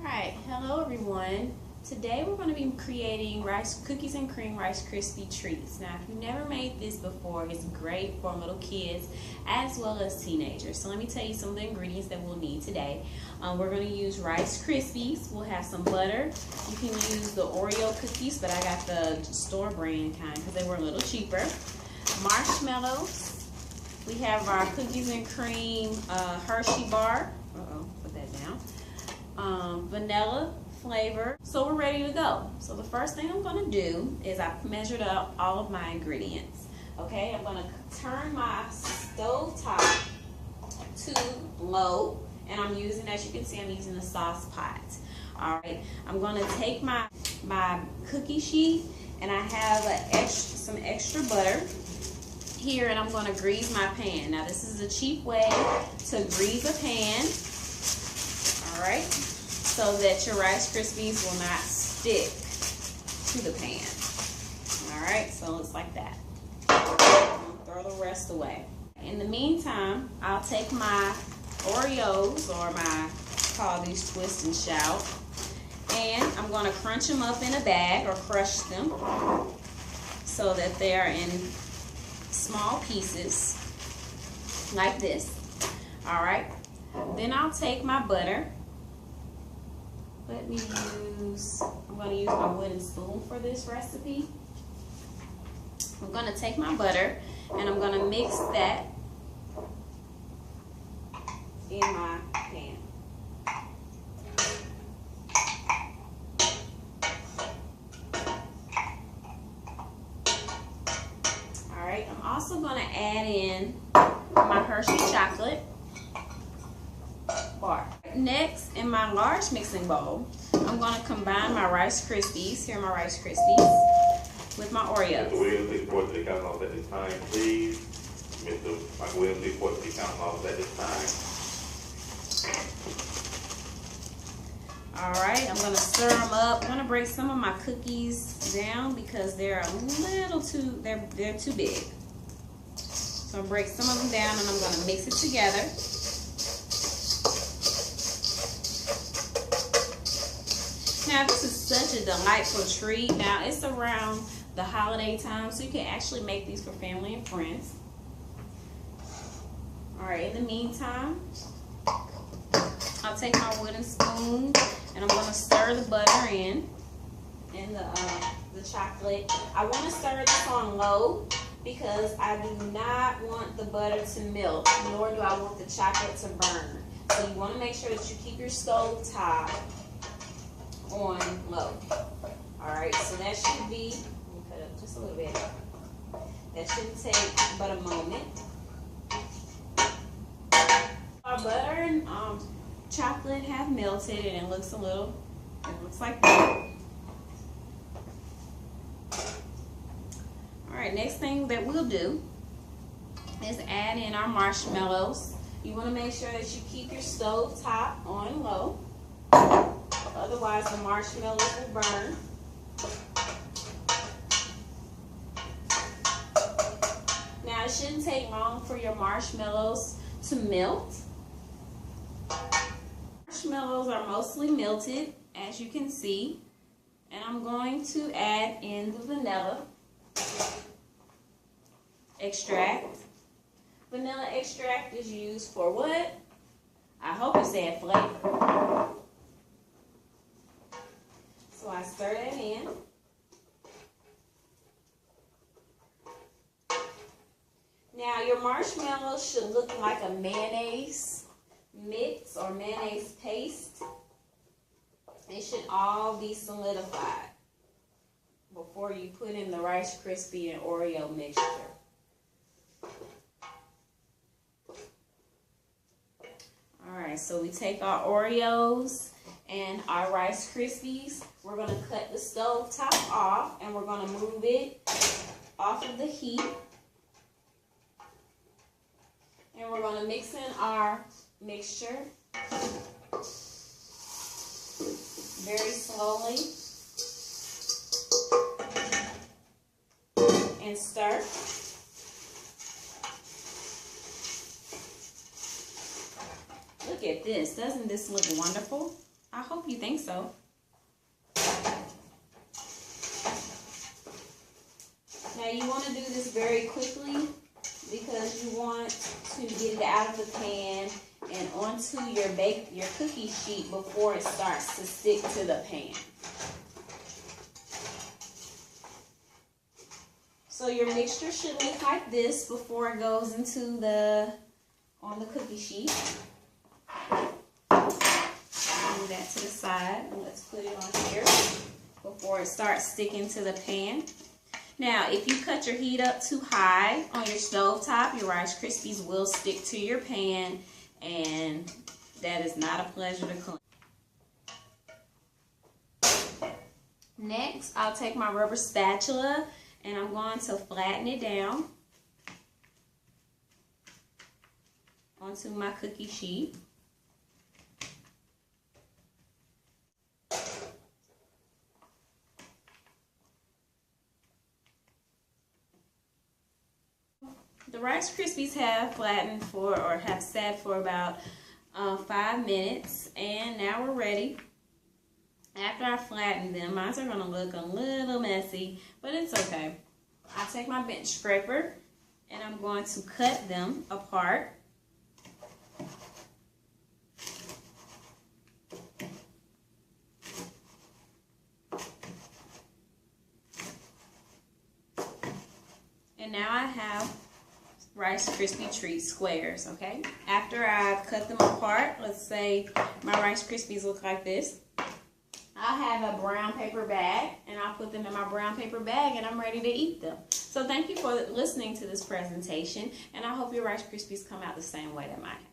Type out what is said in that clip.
Alright, hello everyone. Today we're going to be creating cookies and cream Rice Krispie treats. Now if you've never made this before, it's great for little kids as well as teenagers. So let me tell you some of the ingredients that we'll need today. We're going to use Rice Krispies. We'll have some butter. You can use the Oreo cookies, but I got the store brand kind because they were a little cheaper. Marshmallows. We have our cookies and cream Hershey bar. Put that down. Vanilla flavor. So we're ready to go. So the first thing I'm going to do is I've measured up all of my ingredients. Okay, I'm going to turn my stove top to low, and I'm using, as you can see, I'm using a sauce pot. All right, I'm going to take my cookie sheet, and I have some extra butter here, and I'm going to grease my pan. Now this is a cheap way to grease a pan. All right, so that your Rice Krispies will not stick to the pan. All right, so it's like that. Throw the rest away. In the meantime, I'll take my Oreos, or call these twist and shout, and I'm going to crunch them up in a bag, or crush them so that they are in small pieces like this. All right, then I'll take my butter. I'm going to use my wooden spoon for this recipe. I'm going to take my butter and I'm going to mix that in my pan. Alright, I'm also going to add in my Hershey chocolate bar. Next, in my large mixing bowl, I'm going to combine my Rice Krispies, here are my Rice Krispies, with my Oreos. Mr. Williams, please report to the council office at this time, please. Mr. Michael Williams, please report to the council office at this time. Alright, I'm going to stir them up. I'm going to break some of my cookies down because they're a little too, they're too big. So I'll break some of them down and I'm going to mix it together. Now this is such a delightful treat. Now it's around the holiday time, so you can actually make these for family and friends. Alright, in the meantime, I'll take my wooden spoon and I'm going to stir the butter in and the chocolate. I want to stir this on low because I do not want the butter to melt, nor do I want the chocolate to burn. So you want to make sure that you keep your stove top on low. Alright, so that should be, let me cut up just a little bit. That shouldn't take but a moment. Our butter and chocolate have melted and it looks like that. Alright, next thing that we'll do is add in our marshmallows. You want to make sure that you keep your stove top on low. Otherwise, the marshmallows will burn. Now, it shouldn't take long for your marshmallows to melt. Marshmallows are mostly melted, as you can see. And I'm going to add in the vanilla extract. Vanilla extract is used for what? I hope it said flavor. So I stir that in. Now your marshmallows should look like a mayonnaise mix or mayonnaise paste. They should all be solidified before you put in the Rice Krispie and Oreo mixture. Alright, so we take our Oreos and our Rice Krispies. We're going to cut the stove top off and we're going to move it off of the heat. And we're going to mix in our mixture very slowly and stir. Look at this. Doesn't this look wonderful? I hope you think so. Now you want to do this very quickly because you want to get it out of the pan and onto your cookie sheet before it starts to stick to the pan. So your mixture should look like this before it goes into on the cookie sheet. Move that to the side and let's put it on here before it starts sticking to the pan. Now, if you cut your heat up too high on your stove top, your Rice Krispies will stick to your pan, and that is not a pleasure to clean. Next, I'll take my rubber spatula and I'm going to flatten it down onto my cookie sheet. The Rice Krispies have flattened or have sat for about 5 minutes, and now we're ready. After I flatten them, mine are going to look a little messy, but it's okay. I take my bench scraper and I'm going to cut them apart. And now I have Rice Krispie treat squares, okay? After I've cut them apart, let's say my Rice Krispies look like this. I'll have a brown paper bag, and I'll put them in my brown paper bag, and I'm ready to eat them. So thank you for listening to this presentation, and I hope your Rice Krispies come out the same way that mine have.